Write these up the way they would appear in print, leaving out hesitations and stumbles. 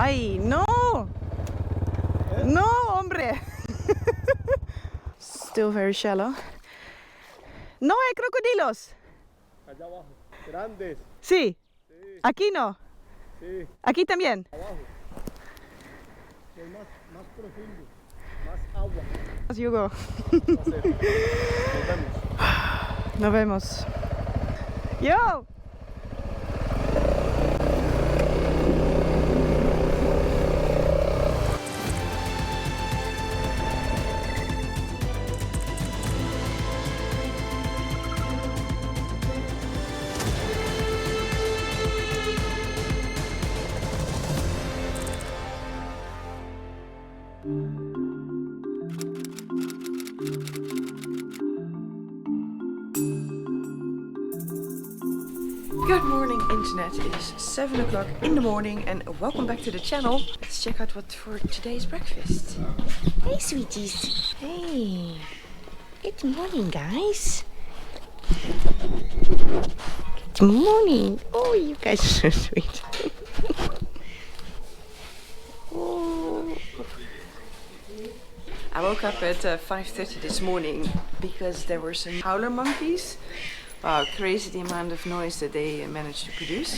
Ay, no! No, hombre! Still very shallow. No hay crocodilos. Allá abajo. Grandes. Sí. Sí, Aquí no. sí. Aquí también. Abajo. Es más profundo. Más agua. Hugo. Va a ser. Nos vemos. Nos vemos. Yo! Good morning internet, it is 7 o'clock in the morning and welcome back to the channel. Let's check out what for today's breakfast. Hey, sweeties. Hey. Good morning, guys. Good morning. Oh, you guys are so sweet. Oh. I woke up at 5:30 this morning because there were some howler monkeys. Wow, crazy the amount of noise that they managed to produce.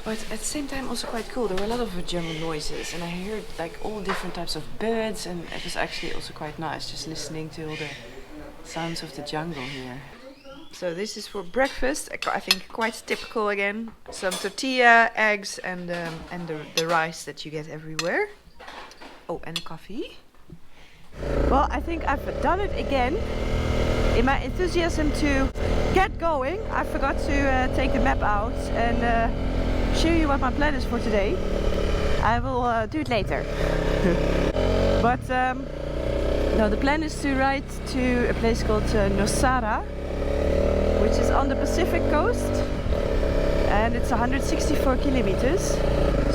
But at the same time also quite cool. There were a lot of jungle noises and I heard like all different types of birds and it was actually also quite nice just listening to all the sounds of the jungle here. So this is for breakfast, I think quite typical again. Some tortilla, eggs and the rice that you get everywhere. Oh, and a coffee. Well, I think I've done it again. In my enthusiasm to get going, I forgot to take the map out and show you what my plan is for today. I will do it later. But no, the plan is to ride to a place called Nosara, which is on the Pacific coast, and it's 164 kilometers.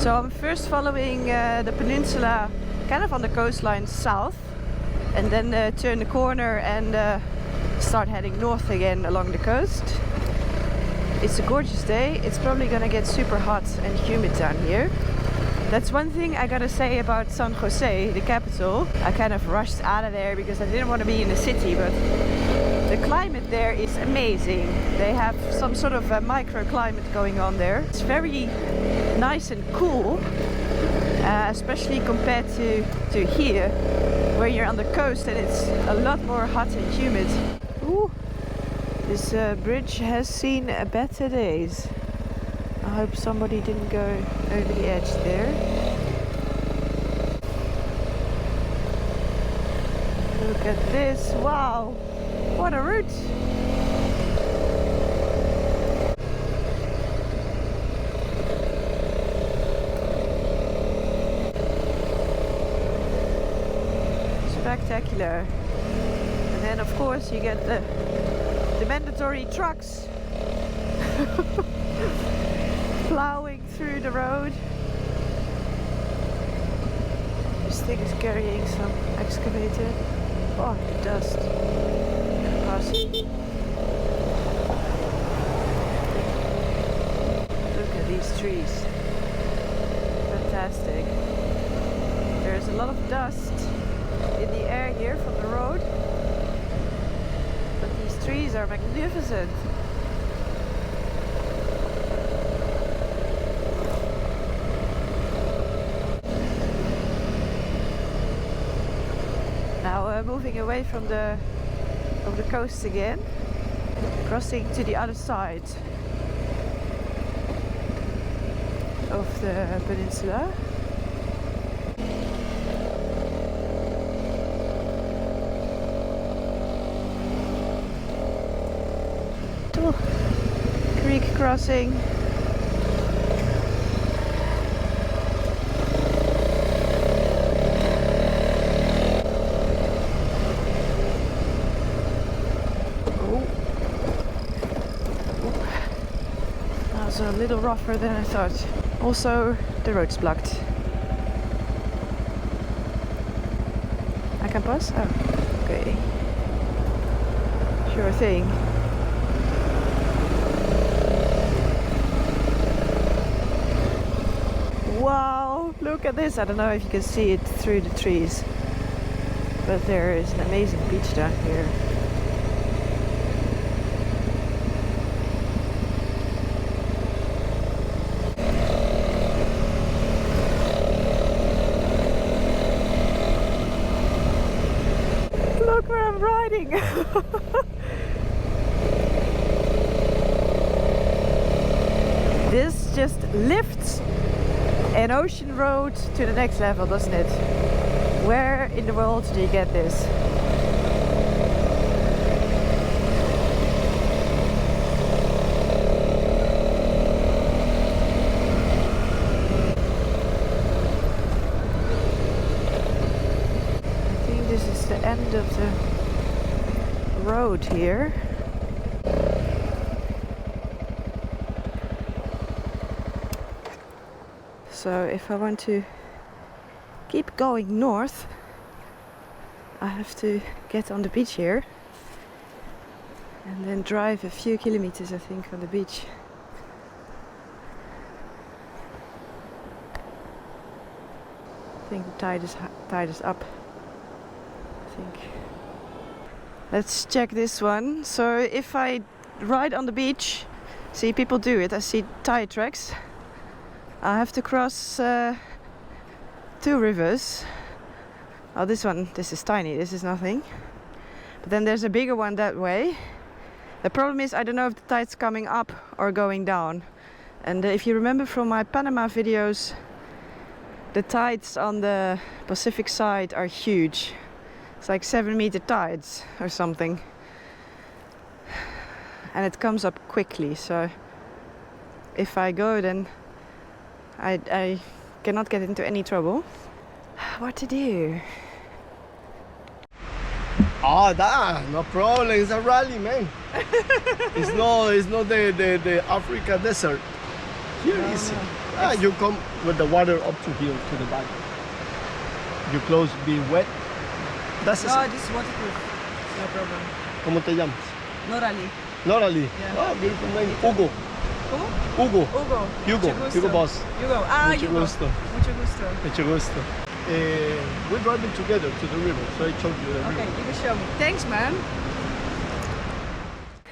So I'm first following the peninsula, kind of on the coastline south, and then turn the corner and start heading north again along the coast. It's a gorgeous day. It's probably gonna get super hot and humid down here. That's one thing I gotta say about San Jose, the capital. I kind of rushed out of there because I didn't want to be in the city, but the climate there is amazing. They have some sort of a microclimate going on there. It's very nice and cool, especially compared to here, where you're on the coast and it's a lot more hot and humid. Ooh, this bridge has seen better days. I hope somebody didn't go over the edge there. Look at this, wow, what a route! Spectacular. And then of course you get the mandatory trucks plowing through the road. This thing is carrying some excavator. Oh, the dust. Look at these trees. Fantastic. There's a lot of dust in the air here from the road, but these trees are magnificent. Now moving away from the coast again, crossing to the other side of the peninsula. Creek crossing. That was a little rougher than I thought. Also, the road's blocked. I can pass? Oh, okay. Sure thing. Wow, look at this. I don't know if you can see it through the trees, but there is an amazing beach down here. Look where I'm riding. This just lifts an ocean road to the next level, doesn't it? Where in the world do you get this? I think this is the end of the road here. So if I want to keep going north, I have to get on the beach here and then drive a few kilometers, I think, on the beach. I think the tide is up, I think. Let's check this one. So if I ride on the beach, see people do it, I see tide tracks. I have to cross 2 rivers. Oh, this is tiny, this is nothing. But then there's a bigger one that way. The problem is I don't know if the tide's coming up or going down. And if you remember from my Panama videos, the tides on the Pacific side are huge. It's like 7-meter tides or something. And it comes up quickly, so if I go then I cannot get into any trouble. What to do? Oh, that no problem. It's a rally, man. It's not the Africa desert. Here easy. You come with the water up to here to the back. Your clothes be wet. That's No, this is waterproof. No problem. ¿Cómo te llamas? Norali. Norali. Yeah. Oh, beautiful name. Hugo. ¿Cómo? Hugo. Hugo. Hugo. Mucho gusto. Hugo Boss. Hugo. Ah, Mucho Hugo. gusto. Mucho gusto. Mucho gusto. We're driving together to the river, so I showed you the Okay, river. you can show me. Thanks, man.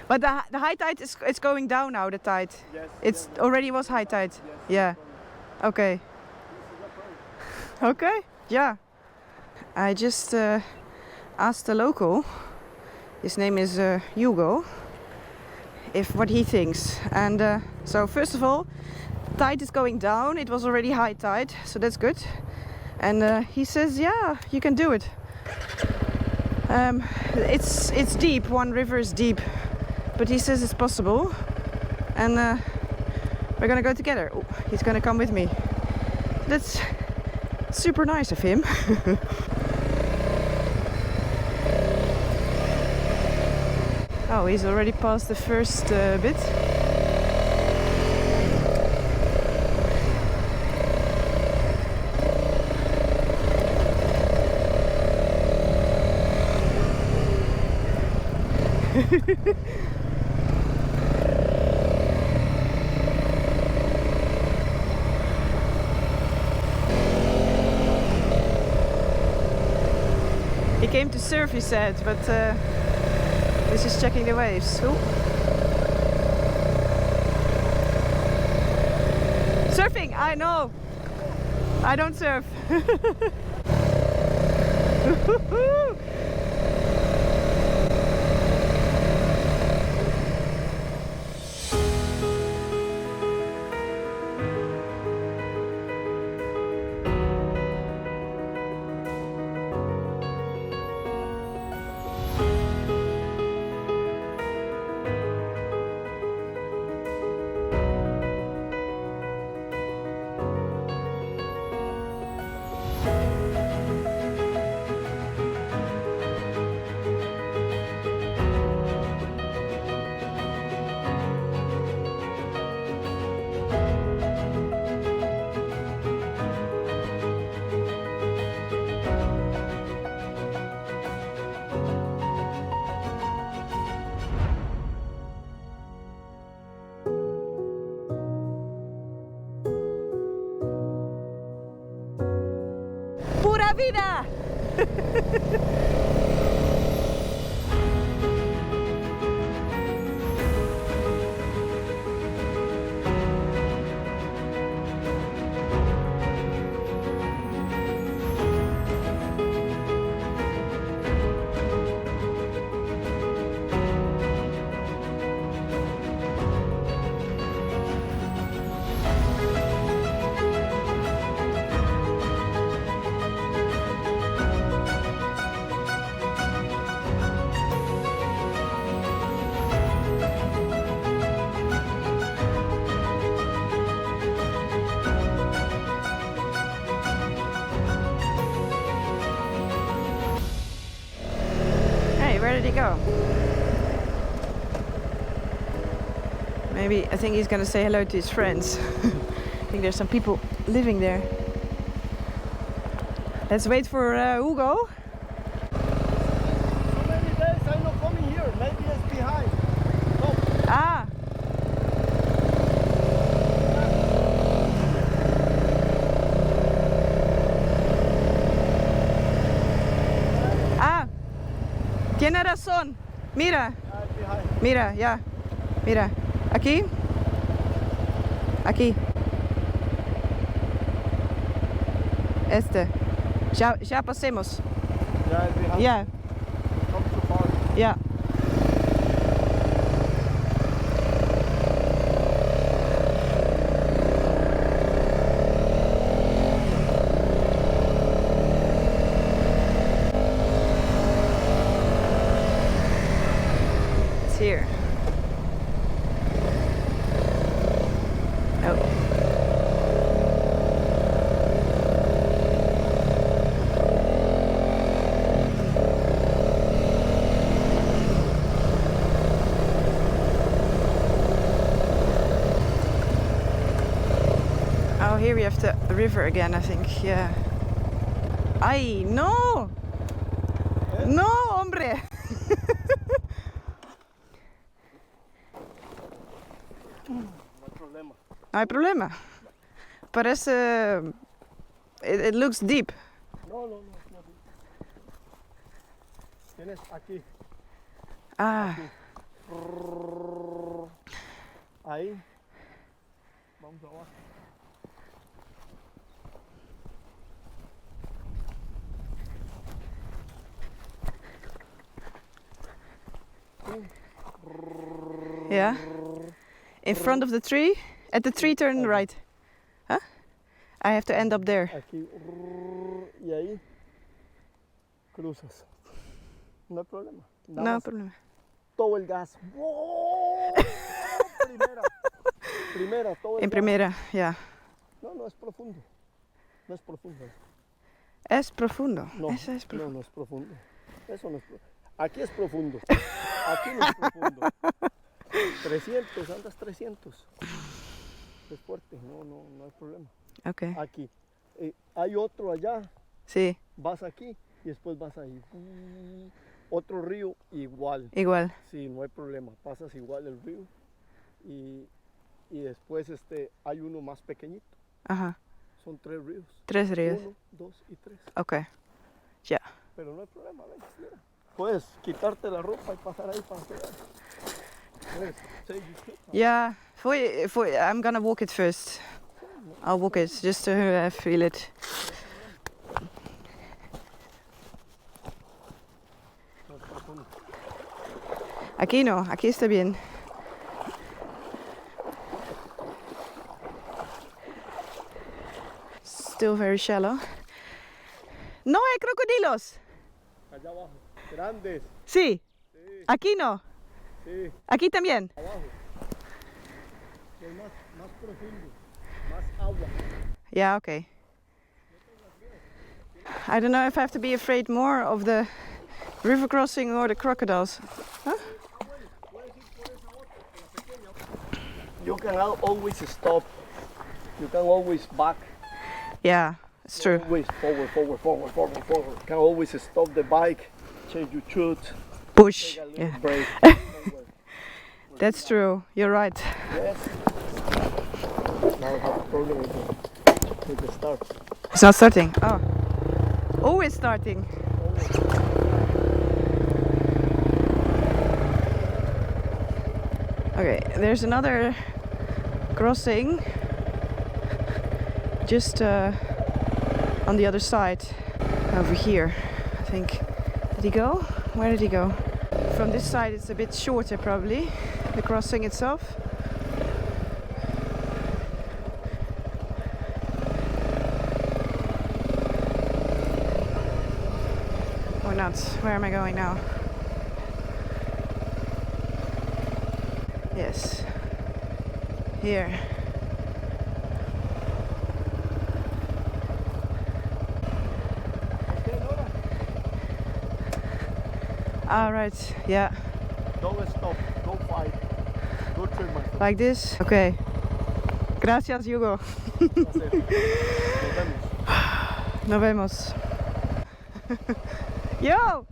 But the high tide is going down now, the tide. Yes. It's already was high tide. Yeah. Okay. Okay. Yeah. I just asked the local, his name is Hugo, if what he thinks. And so first of all, tide is going down. It was already high tide, so that's good. And he says, yeah, you can do it. It's deep. One river is deep, but he says it's possible. And we're gonna go together. Oh, he's gonna come with me. That's super nice of him. Oh, he's already passed the first bit. He came to surf, he said, but he's just checking the waves. Ooh. Surfing, I know. I don't surf. la vida! Where did he go? Maybe, I think he's gonna say hello to his friends. I think there's some people living there. Let's wait for Hugo. So many days I'm not coming here. Maybe it's behind. No. Ah! Ah! Tiene razón. Mira. Behind. Mira, ya. Mira. Aquí. Aquí. Este. Ya pasemos. Yeah, it's behind. Ya, Come too far. ya. It's here. Oh. Oh, here we have the river again, I think. Yeah. Ay, no! No, hombre! No problema. No hay problema. Parece. It looks deep. No, no, no. No. Tienes aquí. Ah, Ahí. Vamos abajo. yeah. In front of the tree? At the tree, turn right. Huh? I have to end up there. Aquí. Y ahí. Cruzas. No hay problema. Nada No más problema. todo el gas. ¡Wow! Primera. Primera, todo el In gas. primera, ja. No, no es profundo. No es profundo. Es profundo. No, Eso es no, profundo. no es profundo. Eso no es profundo. Aquí es profundo. Aquí no es profundo. 300, andas 300. Es fuerte, no, no, no hay problema. Ok. Aquí. Hay otro allá, Sí, vas aquí y después vas ahí. Otro río igual. igual. Sí, no hay problema. Pasas igual el río y después hay uno más pequeñito. Ajá. Son 3 ríos. 3 ríos. 1, 2 y 3. Ok. Ya. Pero no hay problema, ven, mira. Puedes quitarte la ropa y pasar ahí para que veas. Ves, take your shoes off. Ja, I'm gonna walk it first. I'll walk it just to feel it. No es profundo. Aquí no, aquí está bien. Still very shallow. No hay crocodilos. Allá abajo. Grandes. Sí. Sí, Aquí no. sí, Aquí también. abajo. Es más profundo. Más agua. Yeah, okay. I don't know if I have to be afraid more of the river crossing or the crocodiles. You can always stop. You can always back. Yeah, it's true. Always forward. Can always stop the bike, change your shoes, Push. take a little Yeah, break. that's true. You're right. Yes. Now I have a problem with the start. It's not starting. Oh. Always starting. Okay, there's another crossing just on the other side over here, I think. Did he go? Where did he go? From this side it's a bit shorter probably, the crossing itself. Or not. Where am I going now? Yes. Here. All right. Yeah. Don't stop. Don't fight. Go turn, my friend. Like this. Okay. Gracias, Hugo. That's it. Nos Nos vemos. vemos. Yo.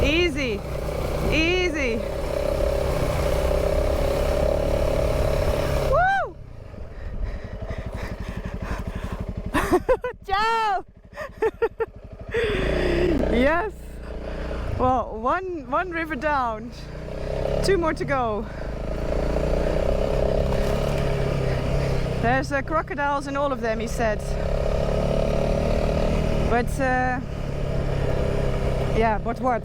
Easy. Easy. Woo! Ciao! Yes. Well, one river down. 2 more to go. There's crocodiles in all of them, he said. But yeah, but what?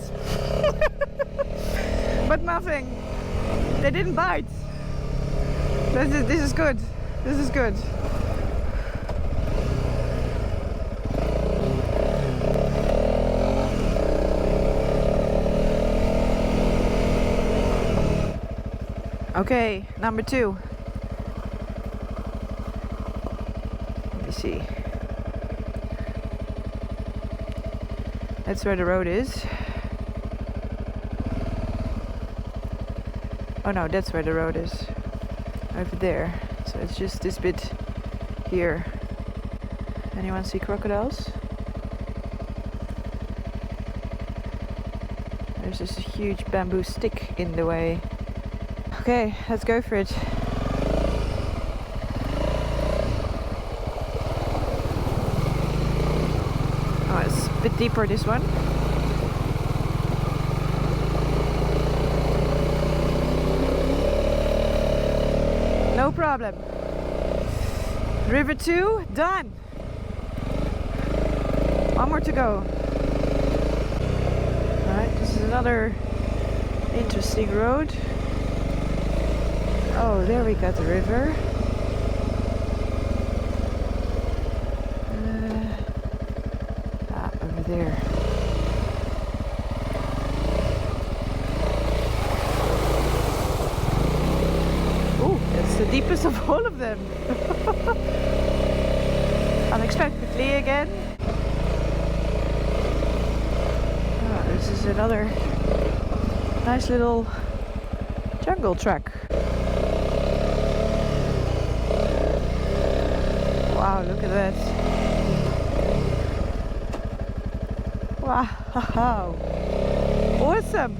But nothing. They didn't bite. This is good. This is good. Okay, number 2. Let me see. That's where the road is. Oh no, that's where the road is. Over there. So it's just this bit here. Anyone see crocodiles? There's just a huge bamboo stick in the way. Okay, let's go for it. Oh, it's a bit deeper, this one. No problem. River 2, done. 1 more to go. Alright, this is another interesting road. Oh, there we got the river. Over there. Oh, that's the deepest of all of them. Unexpectedly again. Oh, this is another nice little jungle track. Wow, look at that. Wow. Awesome.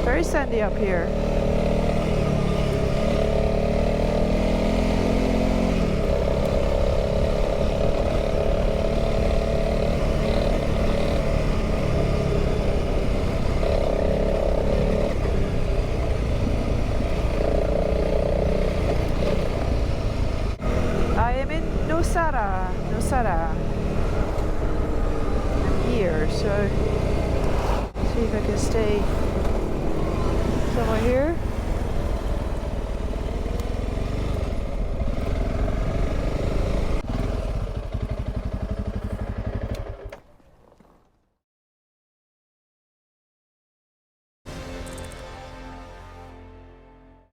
Very sandy up here. Nosara. I'm here, so see if I can stay somewhere here.